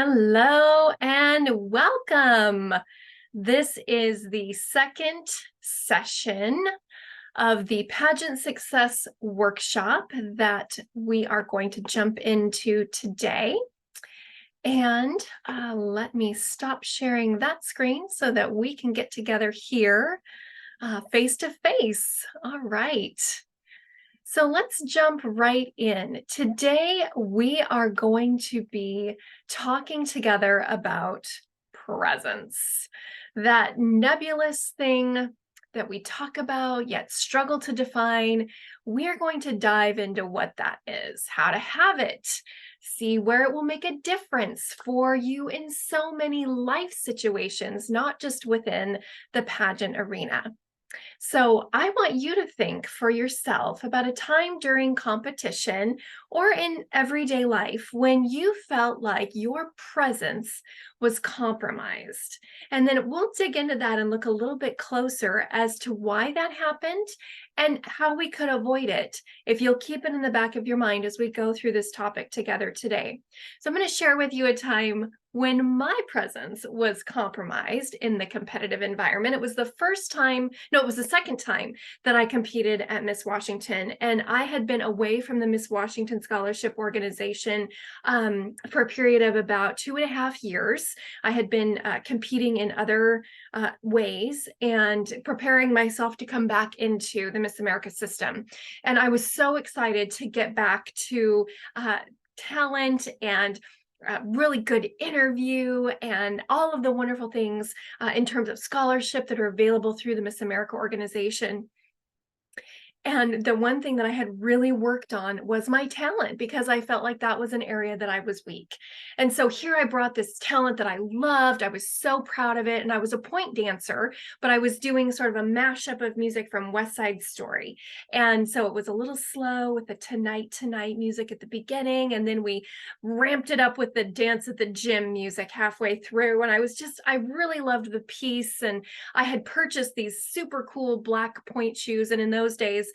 Hello and welcome. This is the second session of the Pageant Success Workshop that we are going to jump into today. And let me stop sharing that screen so that we can get together here face to face. All right. So let's jump right in. Today, we are going to be talking together about presence, that nebulous thing that we talk about yet struggle to define. We are going to dive into what that is, how to have it, see where it will make a difference for you in so many life situations, not just within the pageant arena. So I want you to think for yourself about a time during competition or in everyday life when you felt like your presence was compromised. And then we'll dig into that and look a little bit closer as to why that happened and how we could avoid it, if you'll keep it in the back of your mind as we go through this topic together today. So I'm going to share with you a time when my presence was compromised in the competitive environment. It was the first time, no, it was the second time that I competed at Miss Washington. And I had been away from the Miss Washington Scholarship Organization for a period of about 2.5 years. I had been competing in other ways and preparing myself to come back into the Miss America system. And I was so excited to get back to talent and really good interview and all of the wonderful things in terms of scholarship that are available through the Miss America organization. And the one thing that I had really worked on was my talent, because I felt like that was an area that I was weak. And so here I brought this talent that I loved. I was so proud of it. And I was a point dancer, but I was doing sort of a mashup of music from West Side Story. And so it was a little slow with the Tonight Tonight music at the beginning. And then we ramped it up with the Dance at the Gym music halfway through. And I really loved the piece. And I had purchased these super cool black point shoes. And in those days,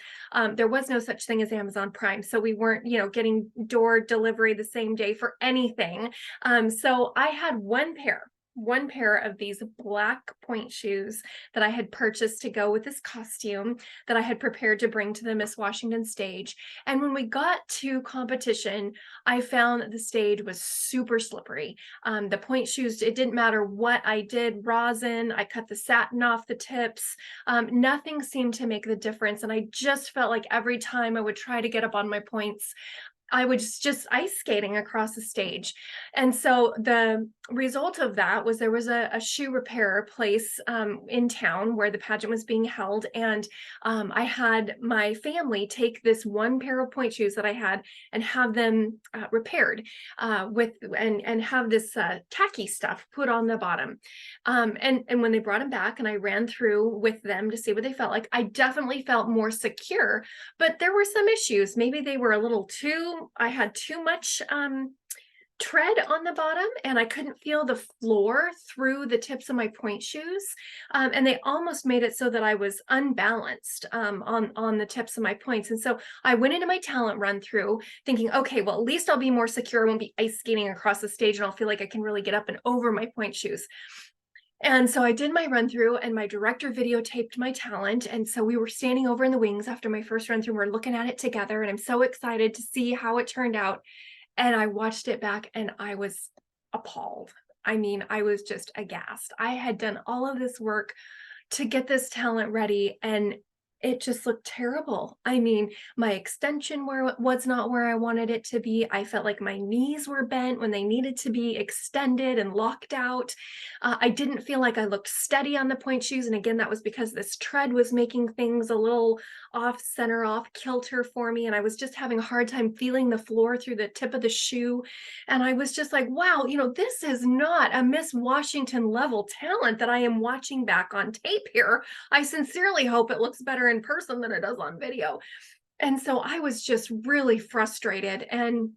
there was no such thing as Amazon Prime. So we weren't, getting door delivery the same day for anything. So I had one pair of these black point shoes that I had purchased to go with this costume that I had prepared to bring to the Miss Washington stage. And when we got to competition, I found that the stage was super slippery. The point shoes, it didn't matter what I did, rosin, I cut the satin off the tips, nothing seemed to make the difference. And I just felt like every time I would try to get up on my points, I was just ice skating across the stage. And so the result of that was there was a shoe repair place in town where the pageant was being held. And I had my family take this one pair of point shoes that I had and have them repaired and have this tacky stuff put on the bottom. And when they brought them back and I ran through with them to see what they felt like, I definitely felt more secure, but there were some issues. Maybe they were a little I had too much tread on the bottom and I couldn't feel the floor through the tips of my point shoes. And they almost made it so that I was unbalanced on the tips of my points. And so I went into my talent run through thinking, okay, well, at least I'll be more secure. I won't be ice skating across the stage and I'll feel like I can really get up and over my point shoes. And so I did my run through and my director videotaped my talent. And so we were standing over in the wings after my first run through. We're looking at it together and I'm so excited to see how it turned out. And I watched it back and I was appalled. I mean, I was just aghast. I had done all of this work to get this talent ready and it just looked terrible. I mean, my extension was not where I wanted it to be. I felt like my knees were bent when they needed to be extended and locked out. I didn't feel like I looked steady on the point shoes. And again, that was because this tread was making things a little off center, off kilter for me. And I was just having a hard time feeling the floor through the tip of the shoe. And I was just like, wow, this is not a Miss Washington level talent that I am watching back on tape here. I sincerely hope it looks better in person than it does on video. And so I was just really frustrated. And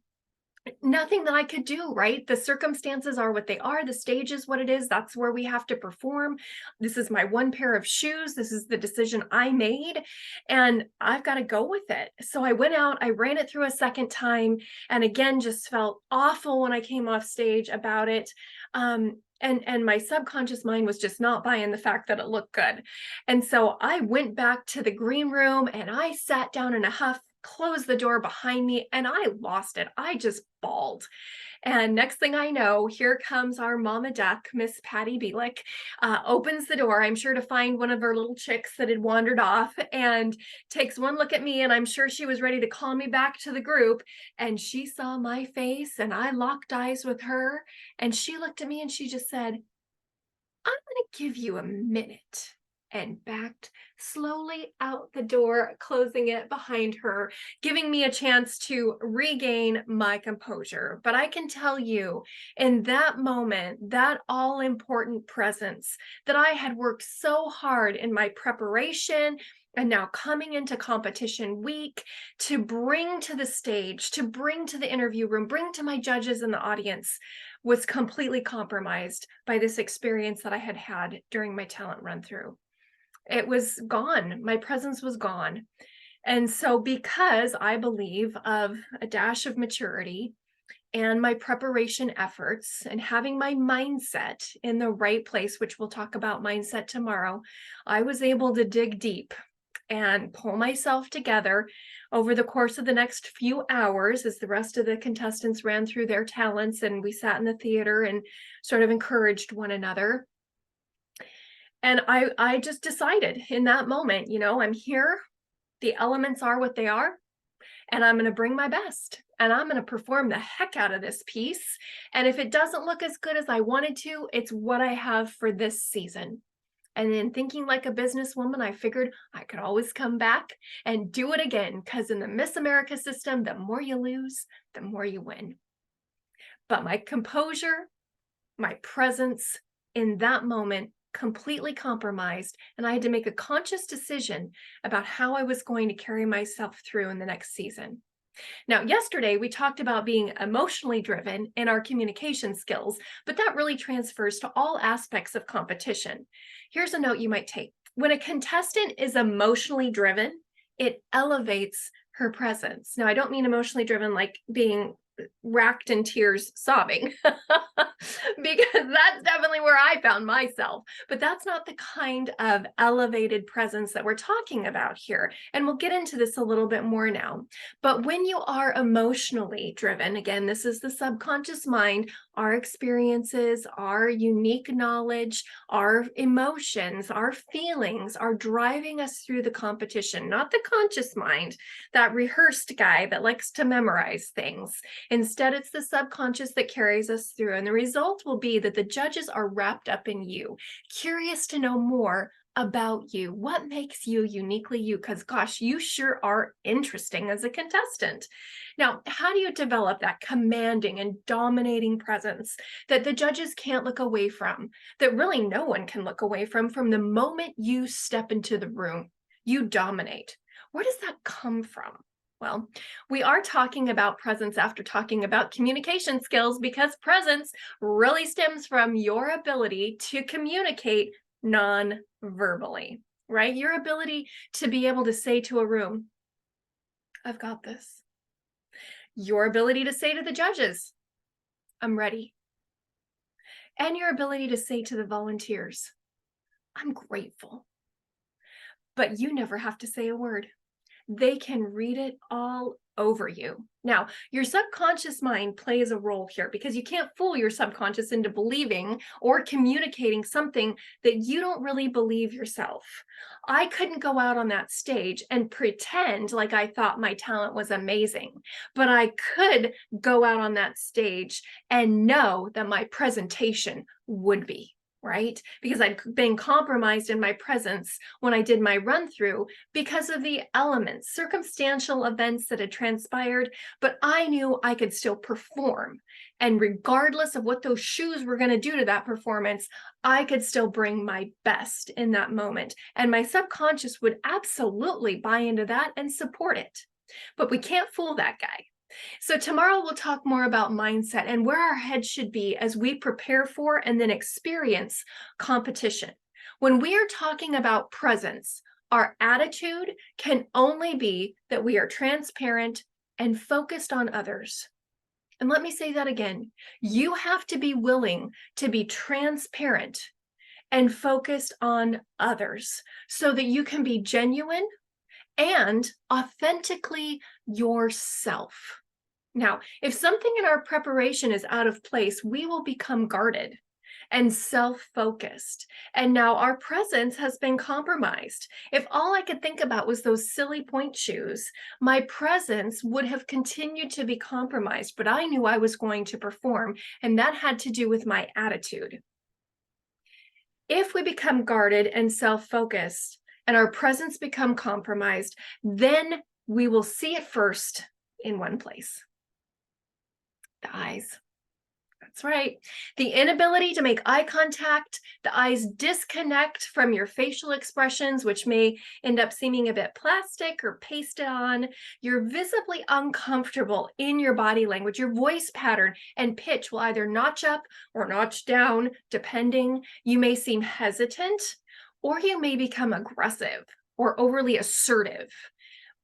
nothing that I could do, right? The circumstances are what they are. The stage is what it is. That's where we have to perform. This is my one pair of shoes. This is the decision I made, and I've got to go with it. So I went out, I ran it through a second time, and again, just felt awful when I came off stage about it. And my subconscious mind was just not buying the fact that it looked good. And so I went back to the green room and I sat down in a huff, closed the door behind me, and I lost it. I just bawled. And next thing I know, here comes our mama duck, Miss Patty Bielek, opens the door, I'm sure to find one of her little chicks that had wandered off, and takes one look at me, and I'm sure she was ready to call me back to the group. And she saw my face, and I locked eyes with her, and she looked at me and she just said, I'm going to give you a minute, and backed slowly out the door, closing it behind her, giving me a chance to regain my composure. But I can tell you, in that moment, that all important presence that I had worked so hard in my preparation, and now coming into competition week, to bring to the stage, to bring to the interview room, bring to my judges and the audience, was completely compromised by this experience that I had had during my talent run through. It was gone. My presence was gone. And so, because I believe of a dash of maturity and my preparation efforts and having my mindset in the right place, which we'll talk about mindset tomorrow, I was able to dig deep and pull myself together over the course of the next few hours as the rest of the contestants ran through their talents and we sat in the theater and sort of encouraged one another. And I just decided in that moment, I'm here, the elements are what they are, and I'm going to bring my best, and I'm going to perform the heck out of this piece. And if it doesn't look as good as I wanted to, it's what I have for this season. And in thinking like a businesswoman, I figured I could always come back and do it again, because in the Miss America system, the more you lose, the more you win. But my composure, my presence in that moment completely compromised, and I had to make a conscious decision about how I was going to carry myself through in the next season. Now, yesterday we talked about being emotionally driven in our communication skills, but that really transfers to all aspects of competition. Here's a note you might take. When a contestant is emotionally driven, it elevates her presence. Now, I don't mean emotionally driven like being racked in tears sobbing because that's definitely where I found myself, but that's not the kind of elevated presence that we're talking about here, and we'll get into this a little bit more now. But when you are emotionally driven, again, this is the subconscious mind, our experiences, our unique knowledge, our emotions, our feelings are driving us through the competition, not the conscious mind, that rehearsed guy that likes to memorize things. Instead, it's the subconscious that carries us through. And the result will be that the judges are wrapped up in you, curious to know more about you. What makes you uniquely you? Because, gosh, you sure are interesting as a contestant. Now, how do you develop that commanding and dominating presence that the judges can't look away from, that really no one can look away from the moment you step into the room? You dominate. Where does that come from? Well, we are talking about presence after talking about communication skills, because presence really stems from your ability to communicate non-verbally, right? Your ability to be able to say to a room, I've got this. Your ability to say to the judges, I'm ready. And your ability to say to the volunteers, I'm grateful. But you never have to say a word. They can read it all over you. Now, your subconscious mind plays a role here, because you can't fool your subconscious into believing or communicating something that you don't really believe yourself. I couldn't go out on that stage and pretend like I thought my talent was amazing, but I could go out on that stage and know that my presentation would be. Right? Because I'd been compromised in my presence when I did my run through because of the elements, circumstantial events that had transpired, but I knew I could still perform. And regardless of what those shoes were going to do to that performance, I could still bring my best in that moment. And my subconscious would absolutely buy into that and support it. But we can't fool that guy. So tomorrow we'll talk more about mindset and where our head should be as we prepare for and then experience competition. When we are talking about presence, our attitude can only be that we are transparent and focused on others. And let me say that again. You have to be willing to be transparent and focused on others so that you can be genuine and authentically yourself. Now, if something in our preparation is out of place, we will become guarded and self-focused. And now our presence has been compromised. If all I could think about was those silly point shoes, my presence would have continued to be compromised, but I knew I was going to perform, and that had to do with my attitude. If we become guarded and self-focused and our presence become compromised, then we will see it first in one place. The eyes. That's right. The inability to make eye contact, the eyes disconnect from your facial expressions, which may end up seeming a bit plastic or pasted on. You're visibly uncomfortable in your body language. Your voice pattern and pitch will either notch up or notch down, depending. You may seem hesitant, or you may become aggressive or overly assertive,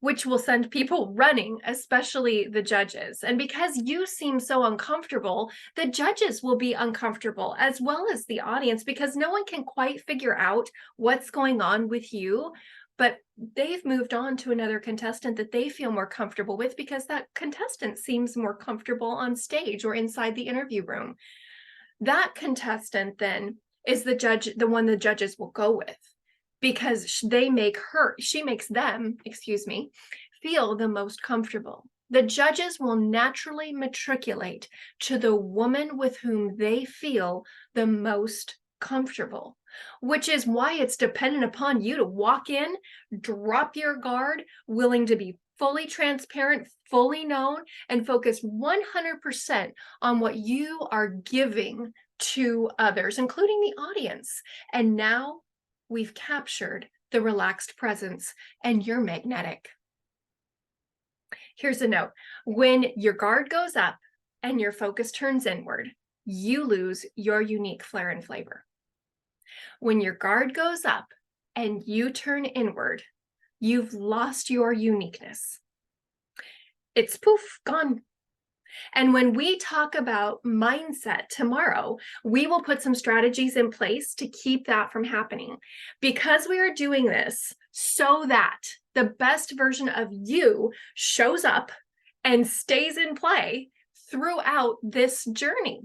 which will send people running, especially the judges. And because you seem so uncomfortable, the judges will be uncomfortable as well as the audience, because no one can quite figure out what's going on with you, but they've moved on to another contestant that they feel more comfortable with because that contestant seems more comfortable on stage or inside the interview room. That contestant then is the one the judges will go with, because she makes them, feel the most comfortable. The judges will naturally matriculate to the woman with whom they feel the most comfortable, which is why it's dependent upon you to walk in, drop your guard, willing to be fully transparent, fully known, and focus 100% on what you are giving to others, including the audience. And now we've captured the relaxed presence, and you're magnetic. Here's a note. When your guard goes up and your focus turns inward, you lose your unique flair and flavor. When your guard goes up and you turn inward, you've lost your uniqueness. It's poof, gone. And when we talk about mindset tomorrow, we will put some strategies in place to keep that from happening, because we are doing this so that the best version of you shows up and stays in play throughout this journey.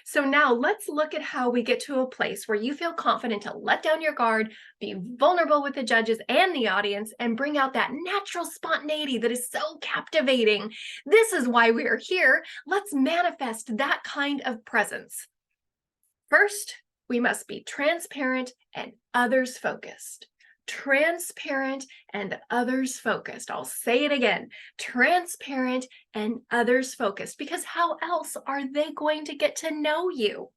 So now let's look at how we get to a place where you feel confident to let down your guard, be vulnerable with the judges and the audience, and bring out that natural spontaneity that is so captivating. This is why we are here. Let's manifest that kind of presence. First, we must be transparent and others focused. Transparent and others focused. I'll say it again. Transparent and others focused, because how else are they going to get to know you?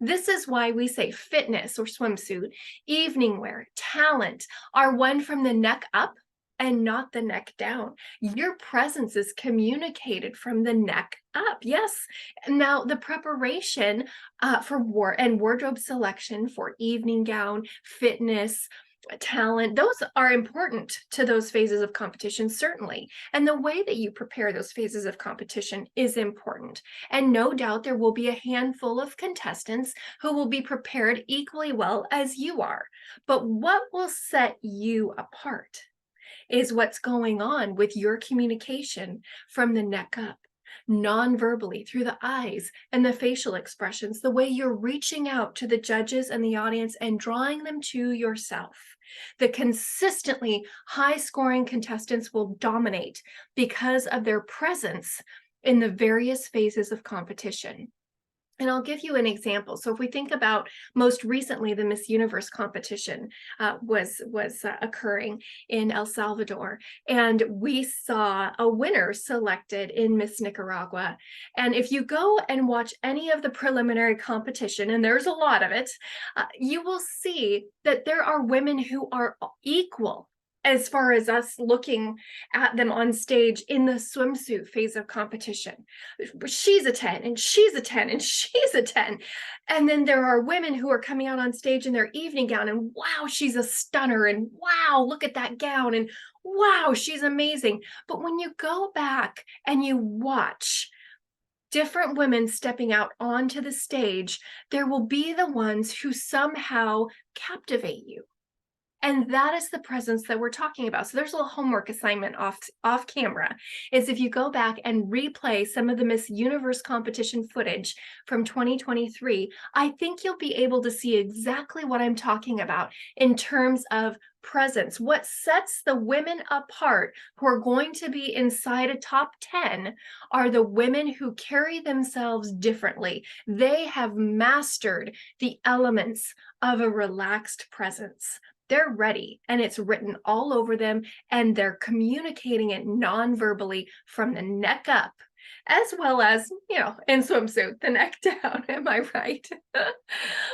This is why we say fitness or swimsuit, evening wear, talent are one from the neck up and not the neck down. Your presence is communicated from the neck up. Yes. Now, the preparation for wardrobe selection for evening gown, fitness, talent, those are important to those phases of competition, certainly. And the way that you prepare those phases of competition is important. And no doubt there will be a handful of contestants who will be prepared equally well as you are. But what will set you apart is what's going on with your communication from the neck up, non-verbally, through the eyes and the facial expressions, the way you're reaching out to the judges and the audience and drawing them to yourself. The consistently high-scoring contestants will dominate because of their presence in the various phases of competition. And I'll give you an example. So if we think about most recently, the Miss Universe competition was occurring in El Salvador, and we saw a winner selected in Miss Nicaragua. And if you go and watch any of the preliminary competition, and there's a lot of it, you will see that there are women who are equal as far as us looking at them on stage in the swimsuit phase of competition. She's a 10 and she's a 10 and she's a 10. And then there are women who are coming out on stage in their evening gown and wow, she's a stunner, and wow, look at that gown, and wow, she's amazing. But when you go back and you watch different women stepping out onto the stage, there will be the ones who somehow captivate you. And that is the presence that we're talking about. So there's a little homework assignment off camera, is if you go back and replay some of the Miss Universe competition footage from 2023, I think you'll be able to see exactly what I'm talking about in terms of presence. What sets the women apart who are going to be inside a top 10 are the women who carry themselves differently. They have mastered the elements of a relaxed presence. They're ready, and it's written all over them, and they're communicating it non-verbally from the neck up, as well as, in swimsuit, the neck down. Am I right?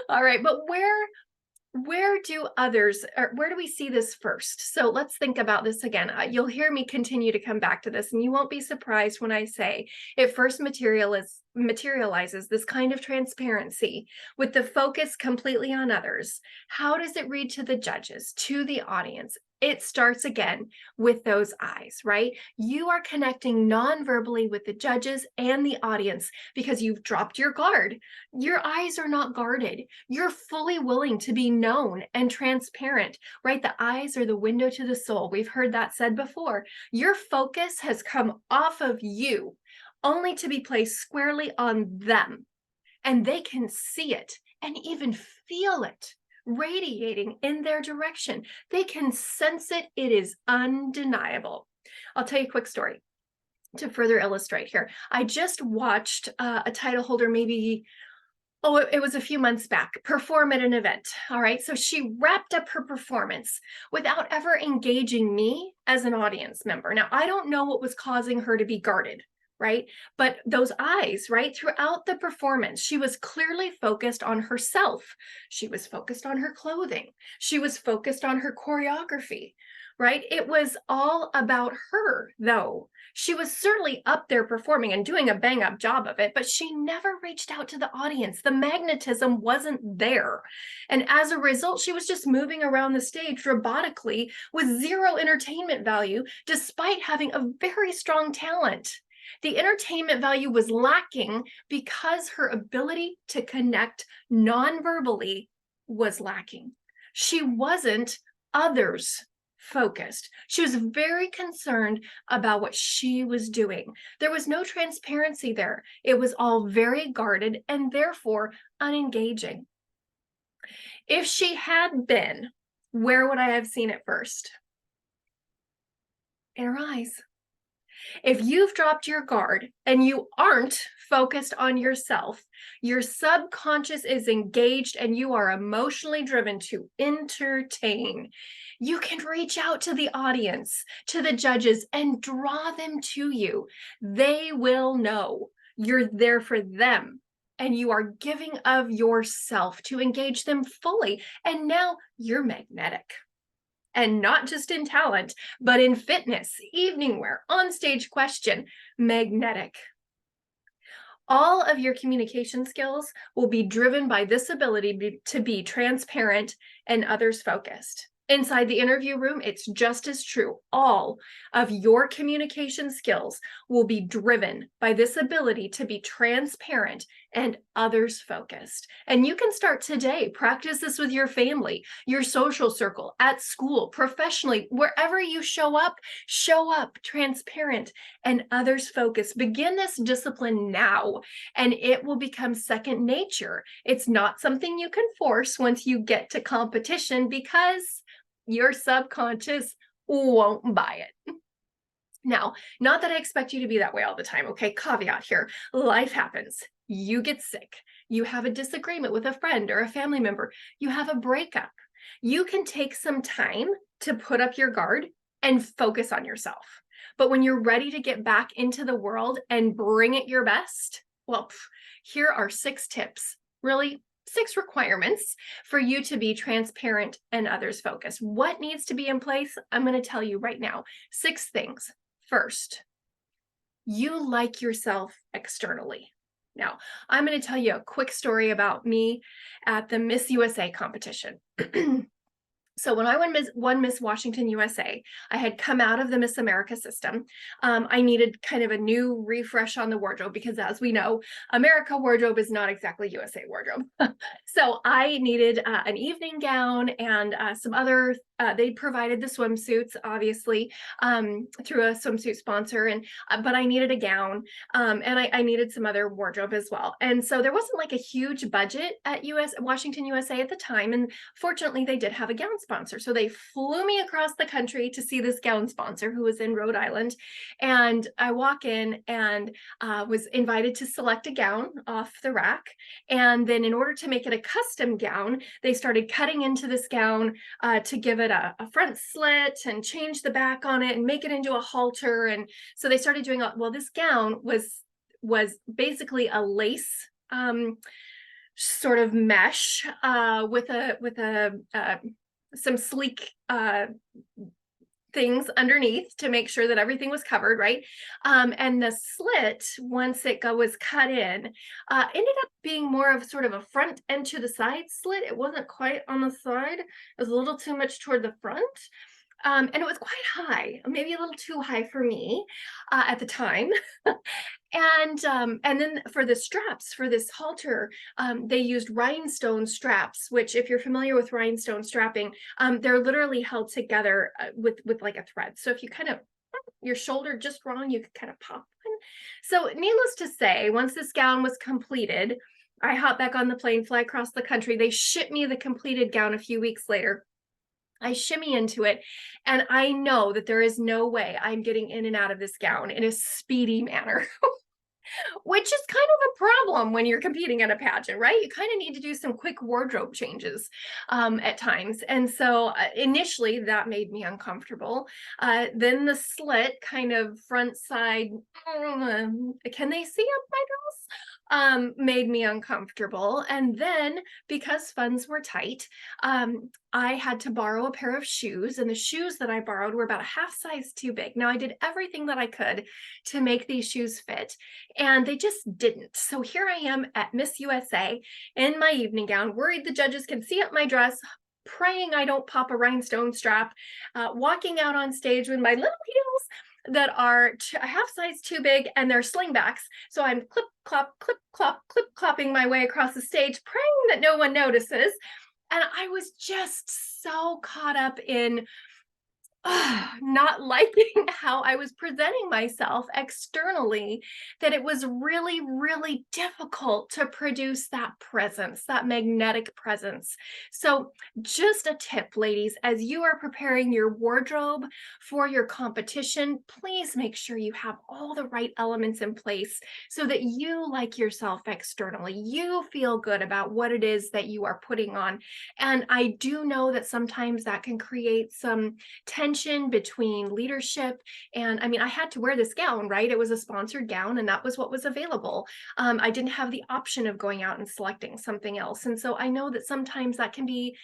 All right, but where do others, or where do we see this first? So let's think about this again. You'll hear me continue to come back to this, and you won't be surprised when I say it first materializes this kind of transparency with the focus completely on others. How does it read to the judges, to the audience? It starts again with those eyes, right? You are connecting non-verbally with the judges and the audience because you've dropped your guard. Your eyes are not guarded. You're fully willing to be known and transparent, right? The eyes are the window to the soul. We've heard that said before. Your focus has come off of you only to be placed squarely on them. And they can see it and even feel it radiating in their direction. They can sense it. It is undeniable. I'll tell you a quick story to further illustrate here. I just watched a title holder, maybe, it was a few months back, perform at an event. All right. So she wrapped up her performance without ever engaging me as an audience member. Now, I don't know what was causing her to be guarded, right? But those eyes, right? Throughout the performance, she was clearly focused on herself. She was focused on her clothing. She was focused on her choreography, right? It was all about her, though. She was certainly up there performing and doing a bang-up job of it, but she never reached out to the audience. The magnetism wasn't there. And as a result, she was just moving around the stage robotically with zero entertainment value, despite having a very strong talent. The entertainment value was lacking because her ability to connect non-verbally was lacking. She wasn't others focused. She was very concerned about what she was doing. There was no transparency there. It was all very guarded and therefore unengaging. If she had been, where would I have seen it first? In her eyes. If you've dropped your guard and you aren't focused on yourself, your subconscious is engaged and you are emotionally driven to entertain. You can reach out to the audience, to the judges, and draw them to you. They will know you're there for them and you are giving of yourself to engage them fully. And now you're magnetic. And not just in talent, but in fitness, evening wear, on-stage question, magnetic. All of your communication skills will be driven by this ability to be transparent and others focused. Inside the interview room, it's just as true. All of your communication skills will be driven by this ability to be transparent and others focused. And you can start today. Practice this with your family, your social circle, at school, professionally, wherever you show up transparent and others focused. Begin this discipline now, and it will become second nature. It's not something you can force once you get to competition because your subconscious won't buy it. Now, not that I expect you to be that way all the time, okay? Caveat here, life happens. You get sick. You have a disagreement with a friend or a family member. You have a breakup. You can take some time to put up your guard and focus on yourself. But when you're ready to get back into the world and bring it your best, well, here are 6 tips. Really, 6 requirements for you to be transparent and others focused. What needs to be in place? I'm going to tell you right now. 6 things. First, you like yourself externally. Now, I'm going to tell you a quick story about me at the Miss USA competition. So when I won Miss Washington USA, I had come out of the Miss America system. I needed kind of a new refresh on the wardrobe because, as we know, America wardrobe is not exactly USA wardrobe. So I needed an evening gown and some other. They provided the swimsuits, obviously, through a swimsuit sponsor, and but I needed a gown, and I needed some other wardrobe as well. And so there wasn't like a huge budget at Washington USA at the time, and fortunately, they did have a gown sponsor. So they flew me across the country to see this gown sponsor who was in Rhode Island. And I walk in and was invited to select a gown off the rack. And then in order to make it a custom gown, they started cutting into this gown to give it a front slit and change the back on it and make it into a halter. And so they started doing, well, this gown was basically a lace sort of mesh with some sleek things underneath to make sure that everything was covered, right? And the slit, once it was cut in, ended up being more of sort of a front and to the side slit. It wasn't quite on the side. It was a little too much toward the front. And it was quite high, maybe a little too high for me at the time. And then for the straps for this halter, they used rhinestone straps, which, if you're familiar with rhinestone strapping, they're literally held together with like a thread. So if you kind of your shoulder just wrong, you could kind of pop one. So needless to say, once this gown was completed, I hopped back on the plane, fly across the country. They shipped me the completed gown a few weeks later. I shimmy into it, and I know that there is no way I'm getting in and out of this gown in a speedy manner. Which is kind of a problem when you're competing at a pageant, right? You kind of need to do some quick wardrobe changes at times. And so initially that made me uncomfortable. Then the slit kind of front side, can they see up my dress? Made me uncomfortable. And then because funds were tight, I had to borrow a pair of shoes, and the shoes that I borrowed were about a half size too big. Now, I did everything that I could to make these shoes fit, and they just didn't. So here I am at Miss USA in my evening gown, worried the judges can see up my dress, praying I don't pop a rhinestone strap, walking out on stage with my little heels that are a half size too big, and they're slingbacks. So I'm clip, clop, clip, clop, clip, clopping my way across the stage, praying that no one notices. And I was just so caught up in not liking how I was presenting myself externally, that it was really, really difficult to produce that presence, that magnetic presence. So just a tip, ladies, as you are preparing your wardrobe for your competition, please make sure you have all the right elements in place so that you like yourself externally. You feel good about what it is that you are putting on. And I do know that sometimes that can create some tension between leadership. And I mean, I had to wear this gown, right? It was a sponsored gown, and that was what was available. I didn't have the option of going out and selecting something else. And so I know that sometimes that can be,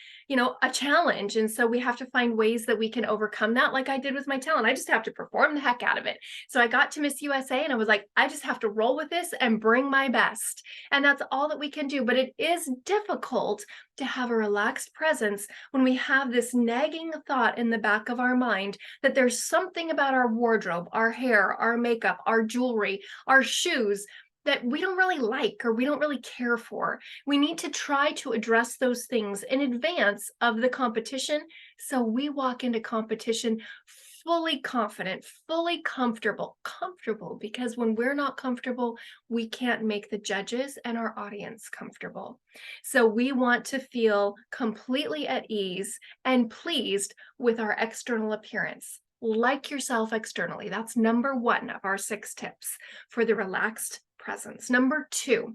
a challenge. And so we have to find ways that we can overcome that, like I did with my talent. I just have to perform the heck out of it. So I got to Miss USA and I was like, I just have to roll with this and bring my best. And that's all that we can do. But it is difficult to have a relaxed presence when we have this nagging thought in the back of our mind that there's something about our wardrobe, our hair, our makeup, our jewelry, our shoes that we don't really like or we don't really care for. We need to try to address those things in advance of the competition, so we walk into competition fully confident, fully comfortable, because when we're not comfortable, we can't make the judges and our audience comfortable. So we want to feel completely at ease and pleased with our external appearance. Like yourself externally. That's number 1 of our 6 tips for the relaxed presence. Number 2,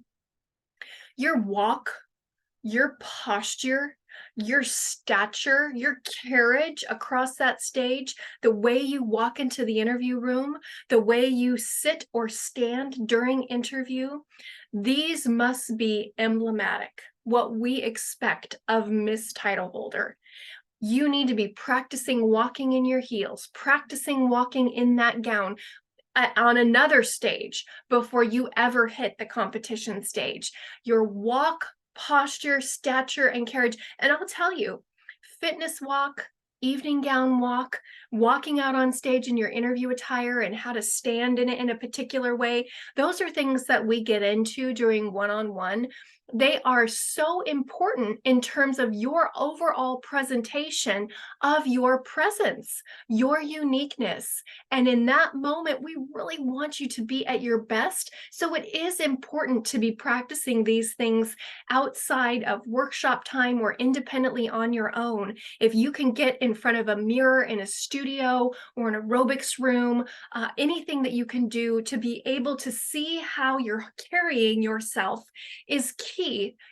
your walk, your posture, your stature, your carriage across that stage, the way you walk into the interview room, the way you sit or stand during interview, these must be emblematic what we expect of Miss Title Holder. You need to be practicing walking in your heels, practicing walking in that gown on another stage before you ever hit the competition stage. Your walk, posture, stature, and carriage. And I'll tell you, fitness walk, evening gown walk, walking out on stage in your interview attire and how to stand in it in a particular way, those are things that we get into during one-on-one. They are so important in terms of your overall presentation of your presence, your uniqueness. And in that moment, we really want you to be at your best. So it is important to be practicing these things outside of workshop time or independently on your own. If you can get in front of a mirror in a studio or an aerobics room, anything that you can do to be able to see how you're carrying yourself is key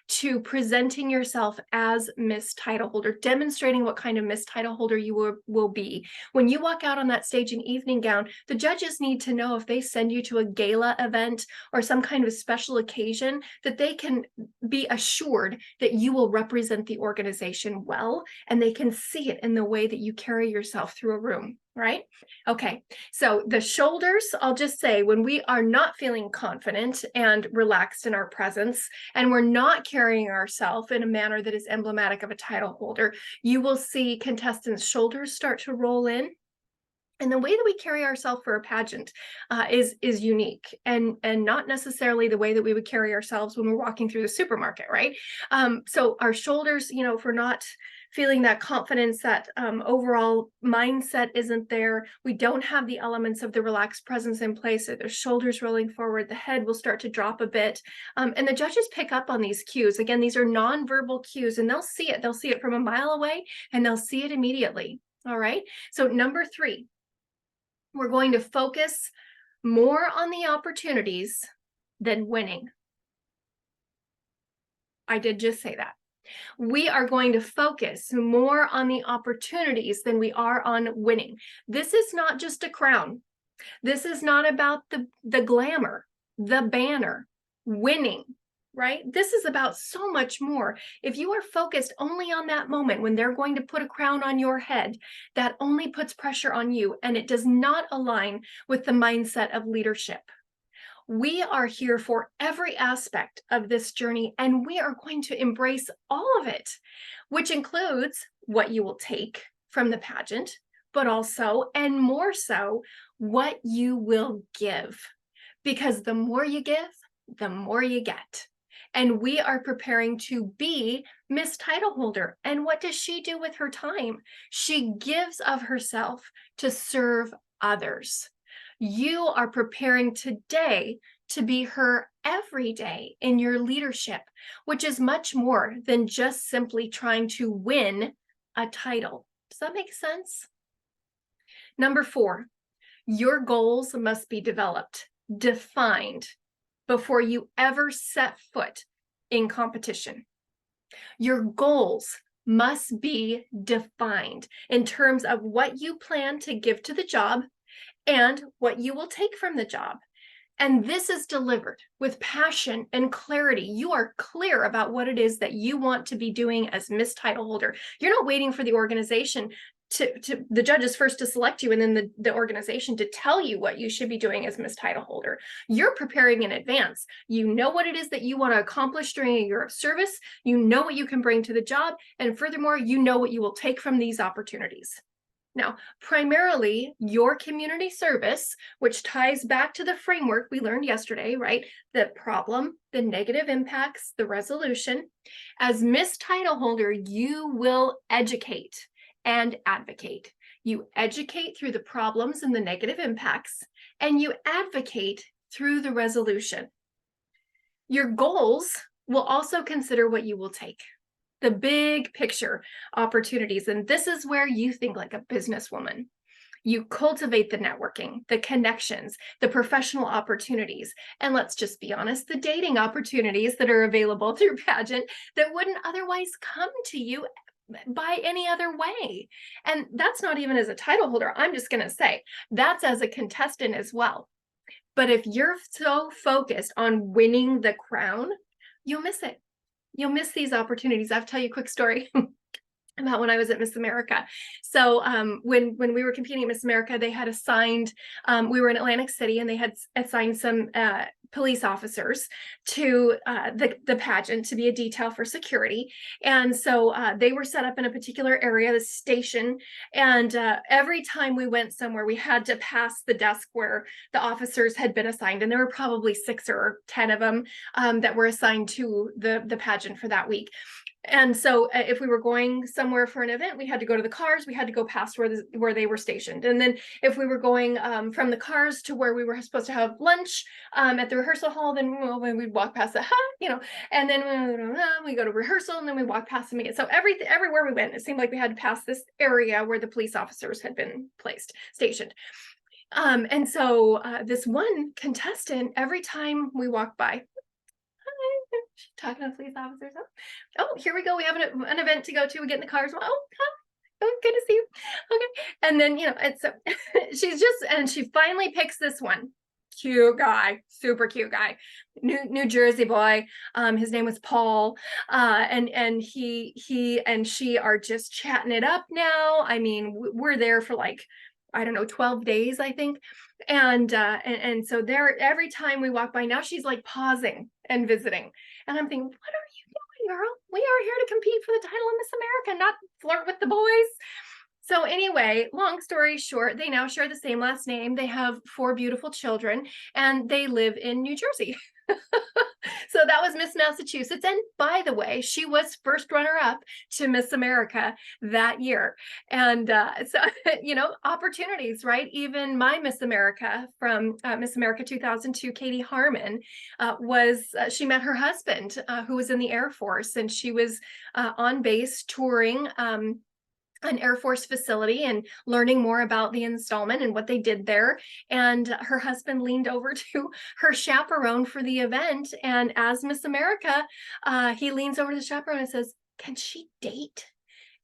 to presenting yourself as Miss Title Holder, demonstrating what kind of Miss Title Holder you will be. When you walk out on that stage in evening gown, the judges need to know if they send you to a gala event or some kind of special occasion, that they can be assured that you will represent the organization well, and they can see it in the way that you carry yourself through a room. Right? Okay, so the shoulders, I'll just say, when we are not feeling confident and relaxed in our presence, and we're not carrying ourselves in a manner that is emblematic of a title holder, you will see contestants' shoulders start to roll in. And the way that we carry ourselves for a pageant is unique, and not necessarily the way that we would carry ourselves when we're walking through the supermarket, right? So our shoulders, you know, if we're not feeling that confidence, that overall mindset isn't there, we don't have the elements of the relaxed presence in place, so the shoulders rolling forward, the head will start to drop a bit. And the judges pick up on these cues. Again, these are nonverbal cues, and they'll see it. They'll see it from a mile away, and they'll see it immediately. All right. So number 3, we're going to focus more on the opportunities than winning. I did just say that. We are going to focus more on the opportunities than we are on winning. This is not just a crown. This is not about the glamour, the banner, winning, right? This is about so much more. If you are focused only on that moment when they're going to put a crown on your head, that only puts pressure on you, and it does not align with the mindset of leadership. We are here for every aspect of this journey, and we are going to embrace all of it, which includes what you will take from the pageant, but also, and more so, what you will give. Because the more you give, the more you get. And we are preparing to be Miss Title Holder. And what does she do with her time? She gives of herself to serve others. You are preparing today to be her every day in your leadership, which is much more than just simply trying to win a title. Does that make sense? Number 4, your goals must be developed, defined before you ever set foot in competition. Your goals must be defined in terms of what you plan to give to the job and what you will take from the job. And this is delivered with passion and clarity. You are clear about what it is that you want to be doing as Miss Title Holder. You're not waiting for the organization to the judges first to select you, and then the organization to tell you what you should be doing as Miss Title Holder. You're preparing in advance. You know what it is that you want to accomplish during a year of service. You know what you can bring to the job. And furthermore, you know what you will take from these opportunities. Now, primarily your community service, which ties back to the framework we learned yesterday, right? The problem, the negative impacts, the resolution. As Miss Title Holder, you will educate and advocate. You educate through the problems and the negative impacts, and you advocate through the resolution. Your goals will also consider what you will take. The big picture opportunities. And this is where you think like a businesswoman. You cultivate the networking, the connections, the professional opportunities, and let's just be honest, the dating opportunities that are available through Pageant that wouldn't otherwise come to you by any other way. And that's not even as a title holder. I'm just going to say that's as a contestant as well. But if you're so focused on winning the crown, you'll miss it. you'll miss these opportunities. I'll tell you a quick story. About when I was at Miss America. So when we were competing at Miss America, they had assigned, we were in Atlantic City, and they had assigned some police officers to the pageant to be a detail for security. And so they were set up in a particular area, the station. And every time we went somewhere, we had to pass the desk where the officers had been assigned. And there were probably 6 or 10 of them that were assigned to the pageant for that week. And so if we were going somewhere for an event, we had to go to the cars, we had to go past where they were stationed. And then if we were going from the cars to where we were supposed to have lunch at the rehearsal hall, then we'd walk past the, and then we go to rehearsal, and then we walk past them again. So everywhere we went, it seemed like we had to pass this area where the police officers had been stationed. And so this one contestant, every time we walked by, talking to police officers. Oh, here we go. We have an event to go to. We get in the cars. Oh, good to see you. Okay. And then, and so she finally picks this one. Cute guy, super cute guy, New Jersey boy. His name was Paul. And he and she are just chatting it up now. I mean, we're there for like, I don't know, 12 days, I think. And so there, every time we walk by, now she's like pausing and visiting. And I'm thinking, what are you doing, girl? We are here to compete for the title of Miss America, not flirt with the boys. So anyway, long story short, they now share the same last name. They have 4 beautiful children, and they live in New Jersey. So that was Miss Massachusetts. And by the way, she was first runner-up to Miss America that year. And so, opportunities, right? Even my Miss America from Miss America 2002, Katie Harmon, she met her husband, who was in the Air Force, and she was on base touring an Air Force facility and learning more about the installment and what they did there. And her husband leaned over to her chaperone for the event. And as Miss America, he leans over to the chaperone and says, "Can she date?"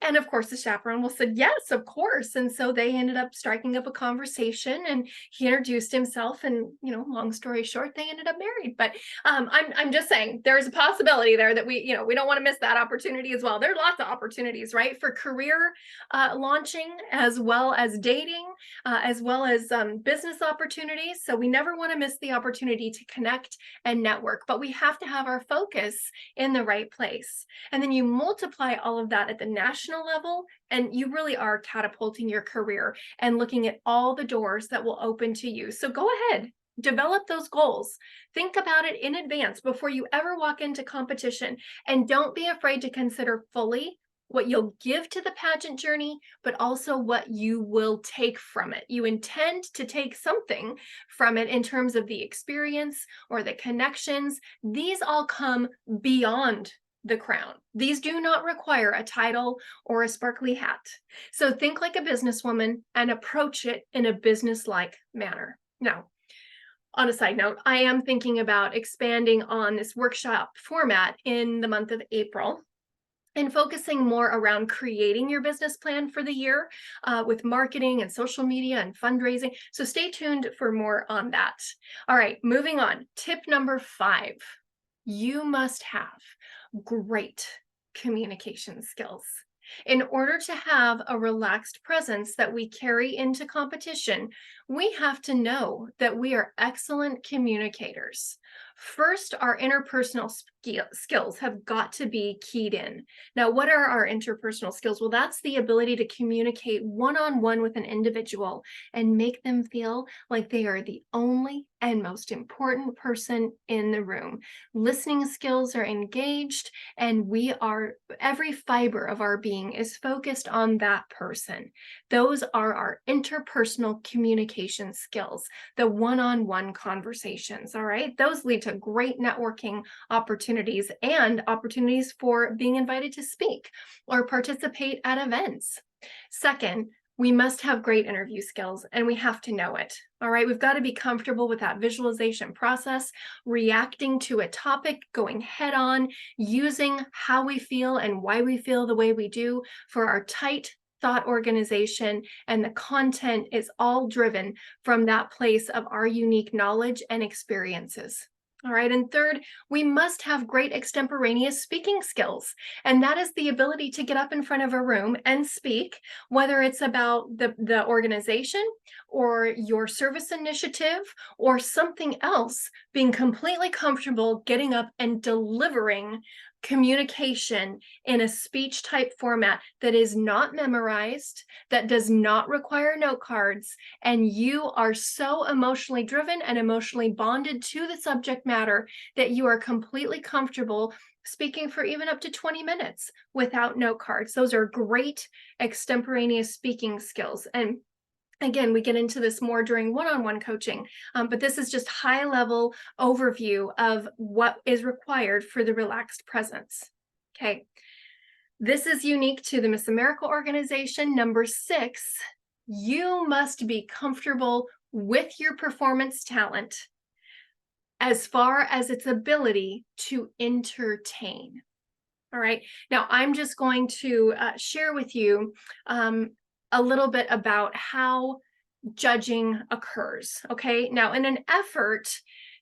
And of course, the chaperone said, "Yes, of course." And so they ended up striking up a conversation, and he introduced himself, and, long story short, they ended up married. But I'm just saying, there's a possibility there that we don't want to miss that opportunity as well. There are lots of opportunities, right? For career launching, as well as dating, as well as business opportunities. So we never want to miss the opportunity to connect and network, but we have to have our focus in the right place. And then you multiply all of that at the national level, and you really are catapulting your career and looking at all the doors that will open to you. So go ahead, develop those goals. Think about it in advance before you ever walk into competition, and don't be afraid to consider fully what you'll give to the pageant journey, but also what you will take from it. You intend to take something from it in terms of the experience or the connections. These all come beyond the crown. These do not require a title or a sparkly hat. So think like a businesswoman and approach it in a business-like manner. Now, on a side note, I am thinking about expanding on this workshop format in the month of April, and focusing more around creating your business plan for the year with marketing and social media and fundraising. So stay tuned for more on that. All right, moving on. Tip number 5, you must have great communication skills. In order to have a relaxed presence that we carry into competition, we have to know that we are excellent communicators. First, our interpersonal skills have got to be keyed in. Now, what are our interpersonal skills? Well, that's the ability to communicate one-on-one with an individual and make them feel like they are the only and most important person in the room. Listening skills are engaged, and every fiber of our being is focused on that person. Those are our interpersonal communication skills, the one-on-one conversations, all right? Those lead to great networking opportunities and opportunities for being invited to speak or participate at events. Second, we must have great interview skills, and we have to know it. All right, we've got to be comfortable with that visualization process, reacting to a topic, going head on, using how we feel and why we feel the way we do for our tight thought organization, and the content is all driven from that place of our unique knowledge and experiences. All right. And third, we must have great extemporaneous speaking skills. And that is the ability to get up in front of a room and speak, whether it's about the organization or your service initiative or something else, being completely comfortable getting up and delivering communication in a speech type format that is not memorized, that does not require note cards, and you are so emotionally driven and emotionally bonded to the subject matter that you are completely comfortable speaking for even up to 20 minutes without note cards. Those are great extemporaneous speaking skills. And again, we get into this more during one-on-one coaching, but this is just high-level overview of what is required for the relaxed presence. Okay, this is unique to the Miss America organization. Number 6, you must be comfortable with your performance talent as far as its ability to entertain. All right, now I'm just going to share with you a little bit about how judging occurs. Okay, now in an effort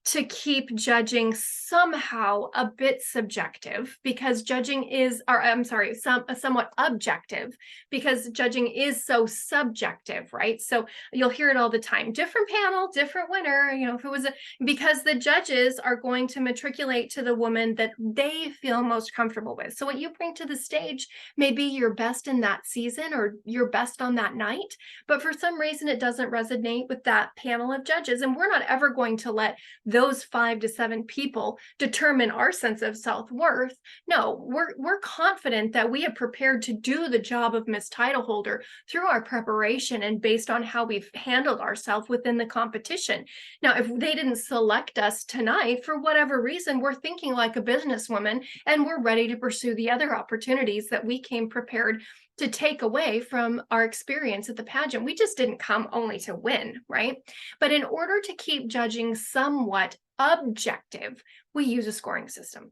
to keep judging somehow a bit subjective, because judging is, or I'm sorry, somewhat objective, because judging is so subjective, right? So you'll hear it all the time, different panel, different winner, if it was because the judges are going to matriculate to the woman that they feel most comfortable with. So what you bring to the stage may be your best in that season or your best on that night, but for some reason it doesn't resonate with that panel of judges. And we're not ever going to let those 5 to 7 people determine our sense of self-worth. No, we're confident that we have prepared to do the job of Miss Title Holder through our preparation and based on how we've handled ourselves within the competition. Now, if they didn't select us tonight for whatever reason, we're thinking like a businesswoman and we're ready to pursue the other opportunities that we came prepared to take away from our experience at the pageant. We just didn't come only to win, right? But in order to keep judging somewhat objective, we use a scoring system.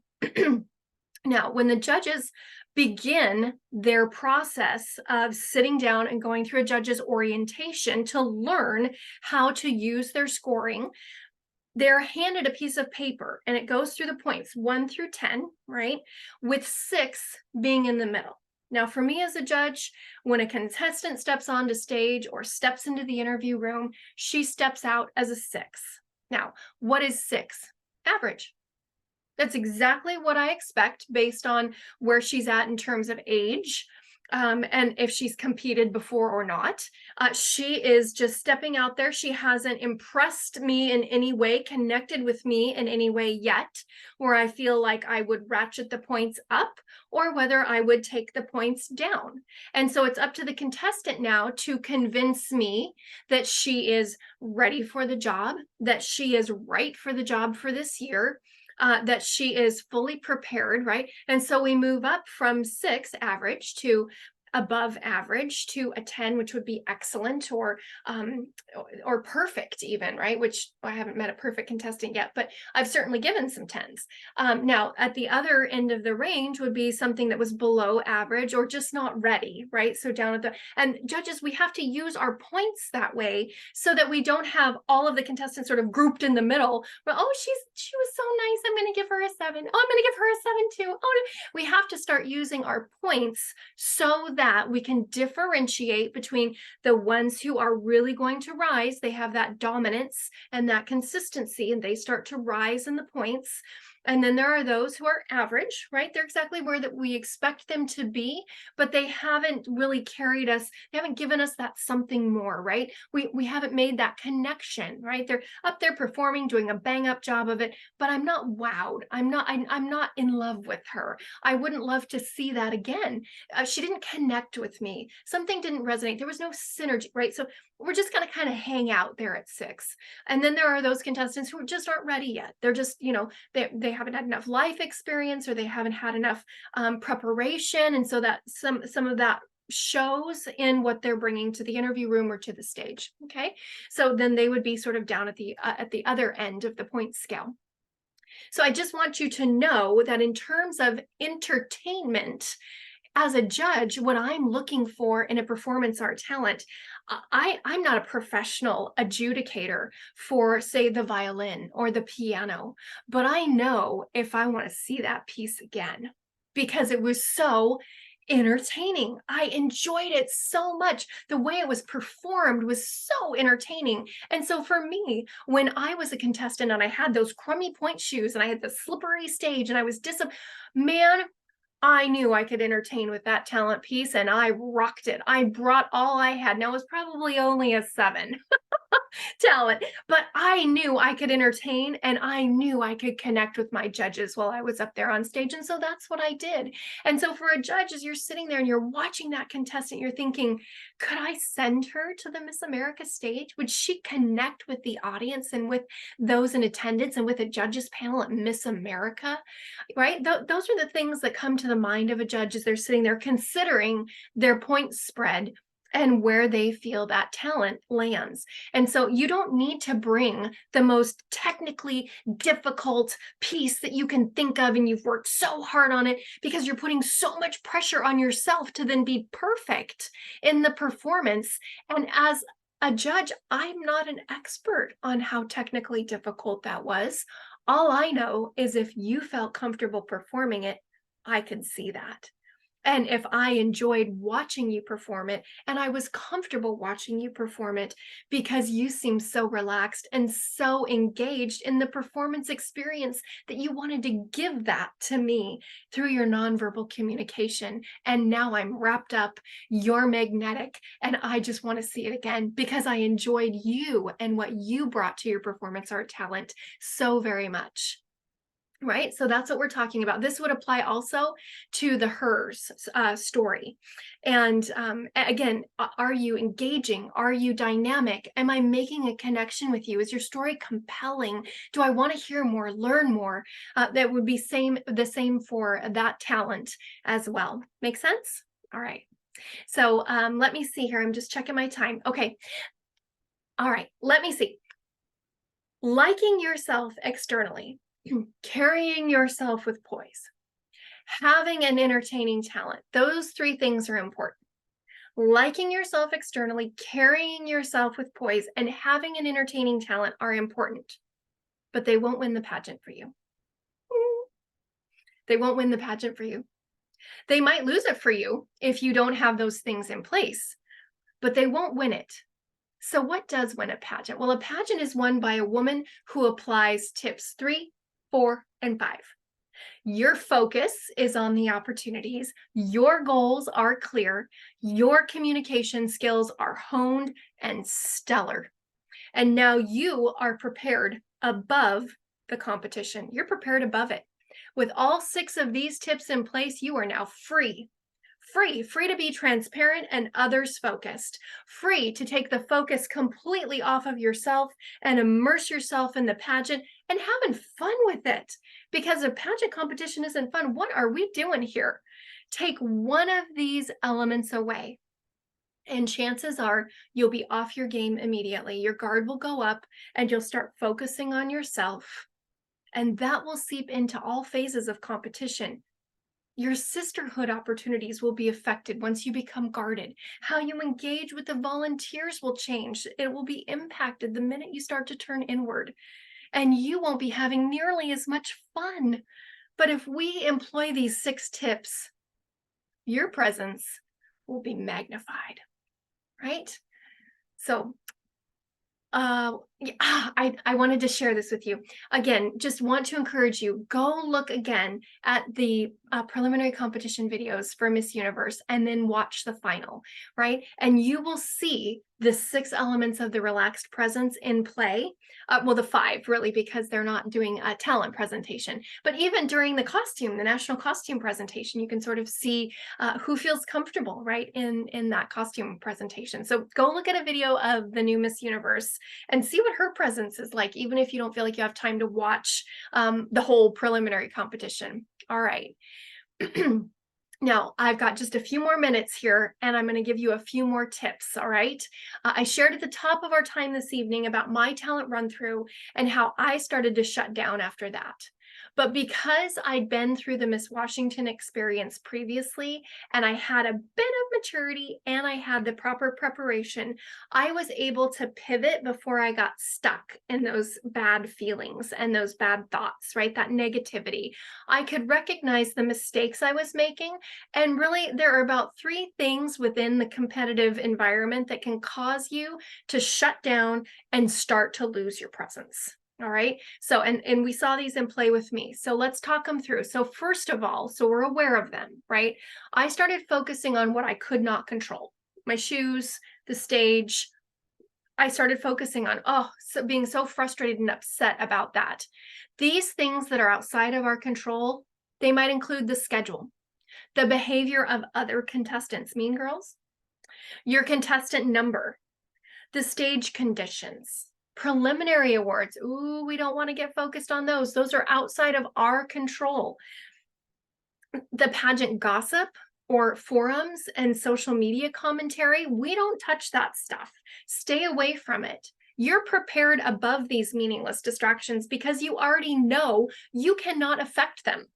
Now, when the judges begin their process of sitting down and going through a judge's orientation to learn how to use their scoring, they're handed a piece of paper and it goes through the points 1 through 10, right? With 6 being in the middle. Now, for me as a judge, when a contestant steps onto stage or steps into the interview room, she steps out as a 6. Now, what is 6? Average. That's exactly what I expect based on where she's at in terms of age. And if she's competed before or not. She is just stepping out there. She hasn't impressed me in any way, connected with me in any way yet, where I feel like I would ratchet the points up or whether I would take the points down. And so it's up to the contestant now to convince me that she is ready for the job, that she is right for the job for this year, that she is fully prepared, right? And so we move up from 6 average to above average to a 10, which would be excellent or perfect even, right? Which I haven't met a perfect contestant yet, but I've certainly given some 10s. Now at the other end of the range would be something that was below average or just not ready, right? So down at and judges, we have to use our points that way so that we don't have all of the contestants sort of grouped in the middle. But, oh, she was so nice, I'm going to give her a 7. Oh, I'm going to give her a 7 too. Oh, we have to start using our points so that we can differentiate between the ones who are really going to rise. They have that dominance and that consistency, and they start to rise in the points. And then there are those who are average, right? They're exactly where that we expect them to be, but they haven't really carried us. They haven't given us that something more, right? We haven't made that connection, right? They're up there performing, doing a bang up job of it, but I'm not wowed. I'm not in love with her. I wouldn't love to see that again. She didn't connect with me. Something didn't resonate. There was no synergy, right? So we're just going to kind of hang out there at 6. And then there are those contestants who just aren't ready yet. They're just, they haven't had enough life experience or they haven't had enough preparation. And so that some of that shows in what they're bringing to the interview room or to the stage. Okay. So then they would be sort of down at the other end of the point scale. So I just want you to know that in terms of entertainment, as a judge, what I'm looking for in a performance art talent, I'm not a professional adjudicator for, say, the violin or the piano, but I know if I want to see that piece again because it was so entertaining. I enjoyed it so much. The way it was performed was so entertaining. And so for me, when I was a contestant and I had those crummy point shoes and I had the slippery stage and I was man, I knew I could entertain with that talent piece and I rocked it. I brought all I had. Now it was probably only a 7 talent, but I knew I could entertain and I knew I could connect with my judges while I was up there on stage. And so that's what I did. And so for a judge, as you're sitting there and you're watching that contestant, you're thinking, could I send her to the Miss America stage? Would she connect with the audience and with those in attendance and with a judges panel at Miss America? Right? Those are the things that come to the mind of a judge as they're sitting there considering their point spread and where they feel that talent lands. And so you don't need to bring the most technically difficult piece that you can think of and you've worked so hard on it because you're putting so much pressure on yourself to then be perfect in the performance. And as a judge, I'm not an expert on how technically difficult that was. All I know is if you felt comfortable performing it, I could see that. And if I enjoyed watching you perform it and I was comfortable watching you perform it because you seemed so relaxed and so engaged in the performance experience that you wanted to give that to me through your nonverbal communication. And now I'm wrapped up, you're magnetic, and I just want to see it again because I enjoyed you and what you brought to your performance art talent so very much. Right? So that's what we're talking about. This would apply also to the hers story. And again, are you engaging? Are you dynamic? Am I making a connection with you? Is your story compelling? Do I want to hear more, learn more? That would be the same for that talent as well. Make sense? All right. So let me see here. I'm just checking my time. Okay. All right. Let me see. Liking yourself externally. Carrying yourself with poise, having an entertaining talent. Those 3 things are important. Liking yourself externally, carrying yourself with poise, and having an entertaining talent are important, but they won't win the pageant for you. They won't win the pageant for you. They might lose it for you if you don't have those things in place, but they won't win it. So what does win a pageant? Well, a pageant is won by a woman who applies tips 3, 4, and 5. Your focus is on the opportunities. Your goals are clear. Your communication skills are honed and stellar. And now you are prepared above the competition. You're prepared above it. With all 6 of these tips in place, you are now free to be transparent and others focused, free to take the focus completely off of yourself and immerse yourself in the pageant and having fun with it. Because if pageant competition isn't fun, what are we doing here? Take one of these elements away, and chances are you'll be off your game immediately. Your guard will go up and you'll start focusing on yourself. And that will seep into all phases of competition. Your sisterhood opportunities will be affected once you become guarded. How you engage with the volunteers will change. It will be impacted the minute you start to turn inward. And you won't be having nearly as much fun. But if we employ these 6 tips, your presence will be magnified, right? So I wanted to share this with you. Again, just want to encourage you, go look again at the preliminary competition videos for Miss Universe and then watch the final, right? And you will see the 6 elements of the relaxed presence in play. Well, the 5 really, because they're not doing a talent presentation. But even during the national costume presentation, you can sort of see who feels comfortable, right, in that costume presentation. So go look at a video of the new Miss Universe and see what her presence is like, even if you don't feel like you have time to watch the whole preliminary competition. All right. Now, I've got just a few more minutes here, and I'm going to give you a few more tips, all right? I shared at the top of our time this evening about my talent run-through and how I started to shut down after that. But because I'd been through the Miss Washington experience previously, and I had a bit of maturity and I had the proper preparation, I was able to pivot before I got stuck in those bad feelings and those bad thoughts, right? That negativity. I could recognize the mistakes I was making. And really, there are about 3 things within the competitive environment that can cause you to shut down and start to lose your presence. All right. So, and we saw these in play with me. So let's talk them through. So first of all, so we're aware of them, right? I started focusing on what I could not control. My shoes, the stage. I started focusing on, so being so frustrated and upset about that. These things that are outside of our control, they might include the schedule, the behavior of other contestants, mean girls, your contestant number, the stage conditions, preliminary awards. Ooh, we don't want to get focused on those. Those are outside of our control. The pageant gossip or forums and social media commentary, we don't touch that stuff. Stay away from it. You're prepared above these meaningless distractions because you already know you cannot affect them.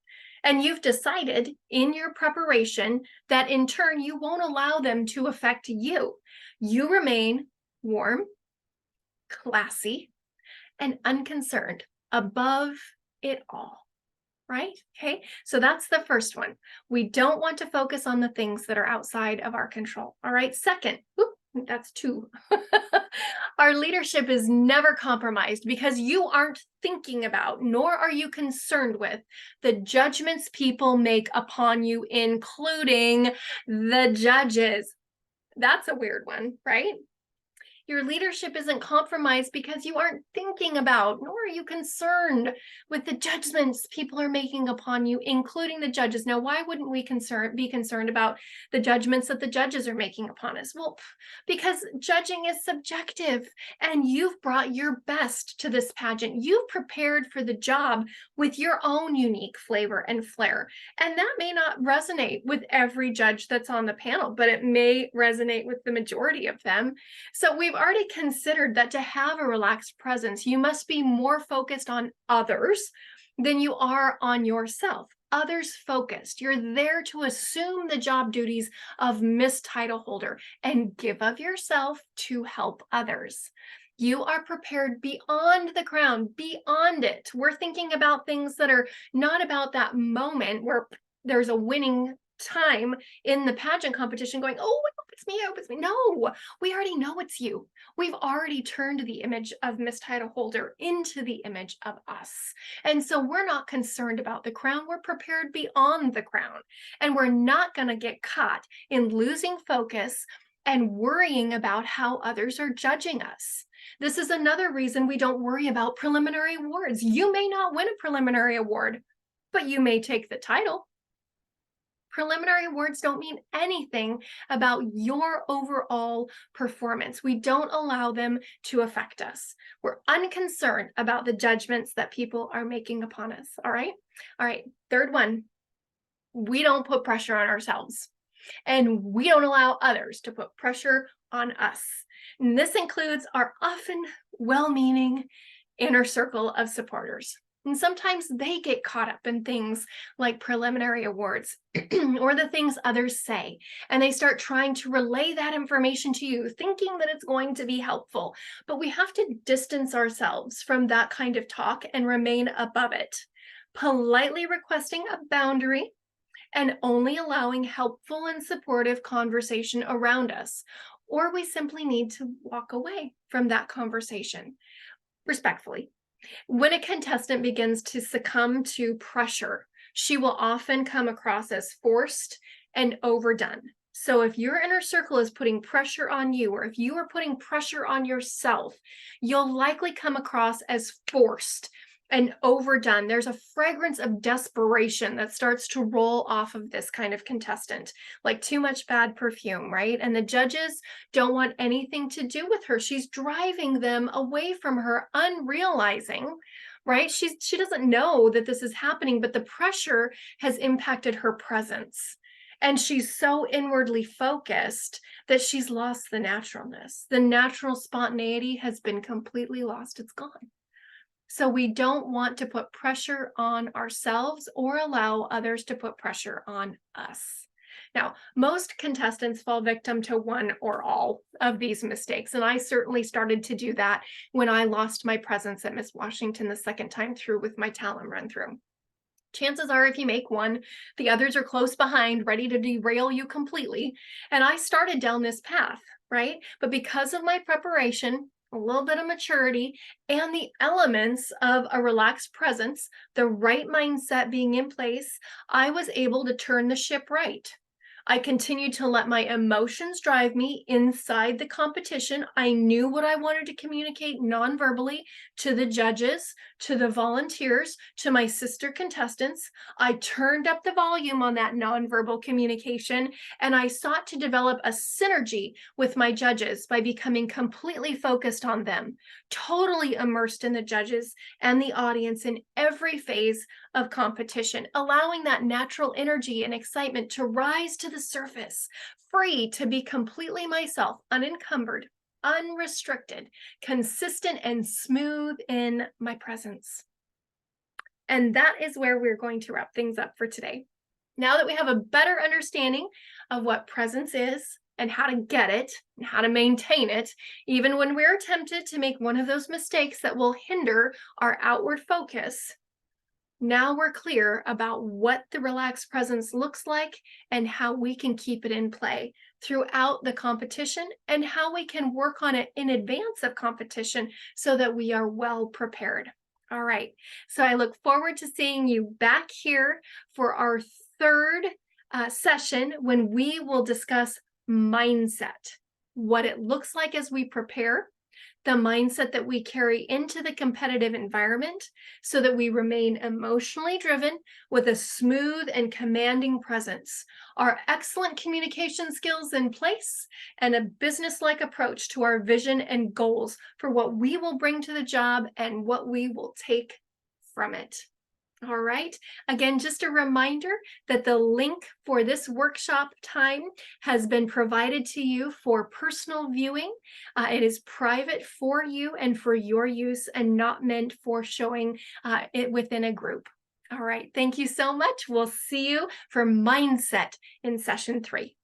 And you've decided in your preparation that in turn, you won't allow them to affect you. You remain warm, classy, and unconcerned above it all. Right? Okay. So that's the first one. We don't want to focus on the things that are outside of our control. All right. Second, that's 2. Our leadership is never compromised because you aren't thinking about, nor are you concerned with the judgments people make upon you, including the judges. That's a weird one, right? Your leadership isn't compromised because you aren't thinking about, nor are you concerned with the judgments people are making upon you, including the judges. Now, why wouldn't we be concerned about the judgments that the judges are making upon us? Well, because judging is subjective, and you've brought your best to this pageant. You've prepared for the job with your own unique flavor and flair. And that may not resonate with every judge that's on the panel, but it may resonate with the majority of them. So we've already considered that to have a relaxed presence, you must be more focused on others than you are on yourself. Others focused. You're there to assume the job duties of Miss Title Holder and give of yourself to help others. You are prepared beyond the crown, beyond it. We're thinking about things that are not about that moment where there's a winning time in the pageant competition going, oh, I hope it's me, I hope it's me. No, we already know it's you. We've already turned the image of Miss Title Holder into the image of us. And so we're not concerned about the crown. We're prepared beyond the crown. And we're not going to get caught in losing focus and worrying about how others are judging us. This is another reason we don't worry about preliminary awards. You may not win a preliminary award, but you may take the title. Preliminary awards don't mean anything about your overall performance. We don't allow them to affect us. We're unconcerned about the judgments that people are making upon us. All right. All right. Third one, we don't put pressure on ourselves, and we don't allow others to put pressure on us. And this includes our often well-meaning inner circle of supporters. And sometimes they get caught up in things like preliminary awards or the things others say, and they start trying to relay that information to you, thinking that it's going to be helpful. But we have to distance ourselves from that kind of talk and remain above it, politely requesting a boundary and only allowing helpful and supportive conversation around us. Or we simply need to walk away from that conversation respectfully. When a contestant begins to succumb to pressure, she will often come across as forced and overdone. So if your inner circle is putting pressure on you, or if you are putting pressure on yourself, you'll likely come across as forced and overdone. There's a fragrance of desperation that starts to roll off of this kind of contestant, like too much bad perfume, right? And the judges don't want anything to do with her. She's driving them away from her, unrealizing, right? She doesn't know that this is happening, but the pressure has impacted her presence. And she's so inwardly focused that she's lost the naturalness. The natural spontaneity has been completely lost. It's gone. So we don't want to put pressure on ourselves or allow others to put pressure on us. Now, most contestants fall victim to one or all of these mistakes. And I certainly started to do that when I lost my presence at Miss Washington the second time through with my talent run through. Chances are, if you make one, the others are close behind, ready to derail you completely. And I started down this path, right? But because of my preparation, a little bit of maturity, and the elements of a relaxed presence, the right mindset being in place, I was able to turn the ship right. I continued to let my emotions drive me inside the competition. I knew what I wanted to communicate non-verbally to the judges, to the volunteers, to my sister contestants. I turned up the volume on that nonverbal communication, and I sought to develop a synergy with my judges by becoming completely focused on them, totally immersed in the judges and the audience in every phase of competition, allowing that natural energy and excitement to rise to the surface, free to be completely myself, unencumbered, unrestricted, consistent, and smooth in my presence. And that is where we're going to wrap things up for today. Now that we have a better understanding of what presence is and how to get it and how to maintain it, even when we're tempted to make one of those mistakes that will hinder our outward focus, now we're clear about what the relaxed presence looks like and how we can keep it in play throughout the competition and how we can work on it in advance of competition so that we are well prepared. All right, so I look forward to seeing you back here for our third session when we will discuss mindset, what it looks like as we prepare, the mindset that we carry into the competitive environment so that we remain emotionally driven with a smooth and commanding presence, our excellent communication skills in place, and a business-like approach to our vision and goals for what we will bring to the job and what we will take from it. All right. Again, just a reminder that the link for this workshop time has been provided to you for personal viewing. It is private for you and for your use and not meant for showing it within a group. All right. Thank you so much. We'll see you for Mindset in session 3.